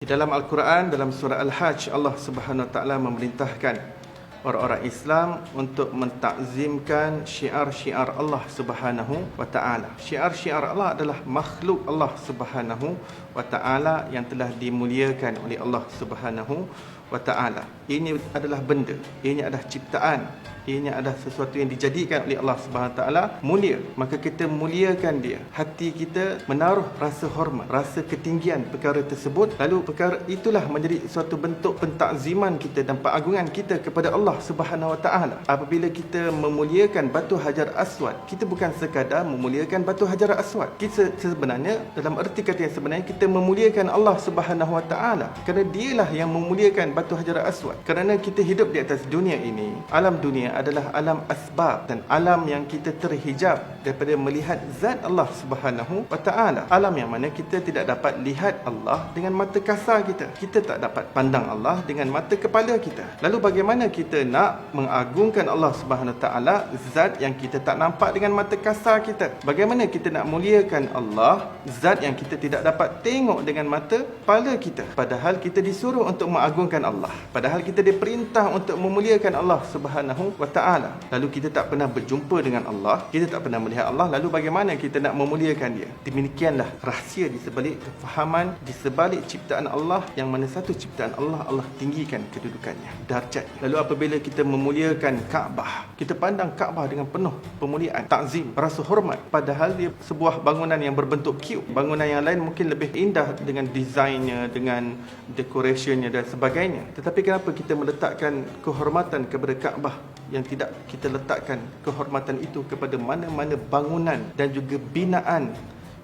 Di dalam Al-Quran, dalam surah Al-Hajj, Allah Subhanahu Wa Taala memerintahkan orang-orang Islam untuk mentakzimkan syiar-syiar Allah Subhanahu Wa Taala. Syiar-syiar Allah adalah makhluk Allah Subhanahu Wa Taala yang telah dimuliakan oleh Allah Subhanahu Wa Taala. Ini adalah benda, ini adalah ciptaan, ini adalah sesuatu yang dijadikan oleh Allah Subhanahu Wa Taala mulia. Maka kita muliakan dia. Hati kita menaruh rasa hormat, rasa ketinggian perkara tersebut. Lalu perkara itulah menjadi suatu bentuk pentakziman kita dan pengagungan kita kepada Allah Subhanahu Wa Taala. Apabila kita memuliakan batu Hajar Aswad, kita bukan sekadar memuliakan batu Hajar Aswad. Kita sebenarnya, dalam erti kata yang sebenarnya, kita memuliakan Allah Subhanahu Wa Taala, kerana dialah yang memuliakan batu Hajar Aswad. Kerana kita hidup di atas dunia ini, alam dunia adalah alam asbab dan alam yang kita terhijab daripada melihat zat Allah Subhanahu Wa Taala. Alam yang mana kita tidak dapat lihat Allah dengan mata kasar kita. Kita tak dapat pandang Allah dengan mata kepala kita. Lalu bagaimana kita nak mengagungkan Allah Subhanahu Wa Taala, zat yang kita tak nampak dengan mata kasar kita? Bagaimana kita nak muliakan Allah, zat yang kita tidak dapat tengok dengan mata kepala kita? Padahal kita disuruh untuk mengagungkan Allah. Padahal kita diperintah untuk memuliakan Allah Subhanahu Wa Taala. Lalu kita tak pernah berjumpa dengan Allah, kita tak pernah melihat Allah. Lalu bagaimana kita nak memuliakan dia? Demikianlah rahsia di sebalik kefahaman, di sebalik ciptaan Allah, yang mana satu ciptaan Allah, Allah tinggikan kedudukannya, darjatnya. Lalu apabila kita memuliakan Kaabah, kita pandang Kaabah dengan penuh pemuliaan, takzim, rasa hormat. Padahal dia sebuah bangunan yang berbentuk cube. Bangunan yang lain mungkin lebih indah dengan desainnya, dengan decorationnya dan sebagainya. Tetapi kenapa kita meletakkan kehormatan kepada Kaabah yang tidak kita letakkan kehormatan itu kepada mana-mana bangunan dan juga binaan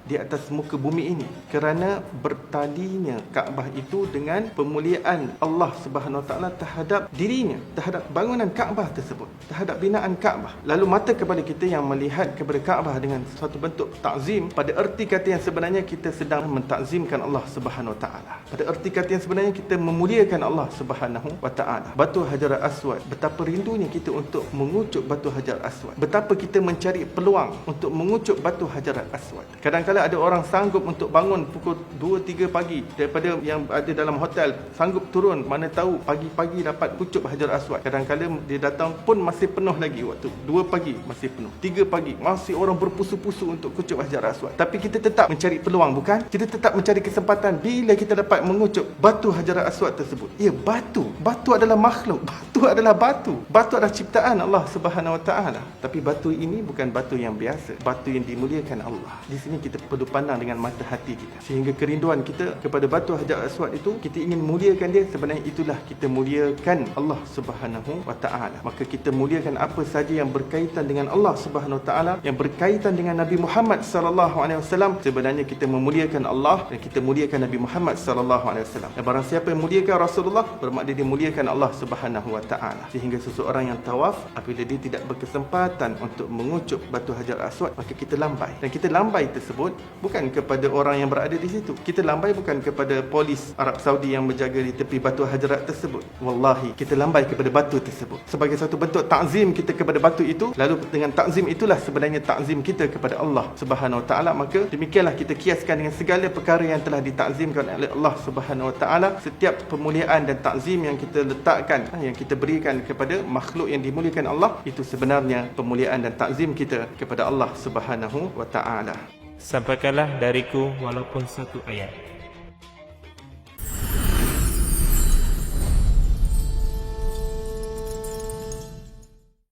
di atas muka bumi ini? Kerana bertalinya Kaabah itu dengan pemuliaan Allah Subhanahu Wa Taala terhadap dirinya, terhadap bangunan Kaabah tersebut, terhadap binaan Kaabah. Lalu mata kepada kita yang melihat kepada Kaabah dengan suatu bentuk takzim, pada erti kata yang sebenarnya kita sedang mentakzimkan Allah Subhanahu Wa Taala. Pada erti kata yang sebenarnya kita memuliakan Allah Subhanahu Wa Taala. Batu Hajar Aswad, betapa rindunya kita untuk mengucuk batu Hajar Aswad. Betapa kita mencari peluang untuk mengucuk batu Hajar Aswad. Kadang-kadang ada orang sanggup untuk bangun pukul 2-3 pagi daripada yang ada dalam hotel, sanggup turun, mana tahu pagi-pagi dapat kucup Hajar Aswad. Kadang-kadang dia datang pun masih penuh lagi waktu. 2 pagi masih penuh, 3 pagi masih orang berpusu-pusu untuk kucup Hajar Aswad. Tapi kita tetap mencari peluang, bukan? Kita tetap mencari kesempatan bila kita dapat mengucup batu Hajar Aswad tersebut. Ya, batu adalah makhluk, batu adalah batu adalah ciptaan Allah Subhanahu Wa Taala. Tapi batu ini bukan batu yang biasa, batu yang dimuliakan Allah. Di sini kita perlu pandang dengan mata hati kita, sehingga kerinduan kita kepada batu Hajar Aswad itu, kita ingin muliakan dia. Sebenarnya itulah kita muliakan Allah Subhanahu Wa Taala. Maka kita muliakan apa saja yang berkaitan dengan Allah Subhanahu Wa Taala, yang berkaitan dengan Nabi Muhammad sallallahu alaihi wasallam. Sebenarnya kita memuliakan Allah dan kita muliakan Nabi Muhammad sallallahu alaihi wasallam. Dan barang siapa yang muliakan Rasulullah, bermakna dia muliakan Allah Subhanahu Wa Taala. Sehingga seseorang yang tawaf, apabila dia tidak berkesempatan untuk mengucup batu Hajar Aswad, maka kita lambai. Dan kita lambai tersebut bukan kepada orang yang berada di situ. Kita lambai bukan kepada polis Arab Saudi yang berjaga di tepi batu Hajar tersebut. Wallahi, kita lambai kepada batu tersebut sebagai satu bentuk takzim kita kepada batu itu. Lalu dengan takzim itulah sebenarnya takzim kita kepada Allah Subhanahu Wa Taala. Maka demikianlah kita kiaskan dengan segala perkara yang telah ditakzimkan oleh Allah Subhanahu Wa Taala. Setiap pemuliaan dan takzim yang kita letakkan, yang kita berikan kepada makhluk yang dimuliakan Allah, itu sebenarnya pemuliaan dan takzim kita kepada Allah Subhanahu Wa Taala. Sampaikanlah dariku walaupun satu ayat.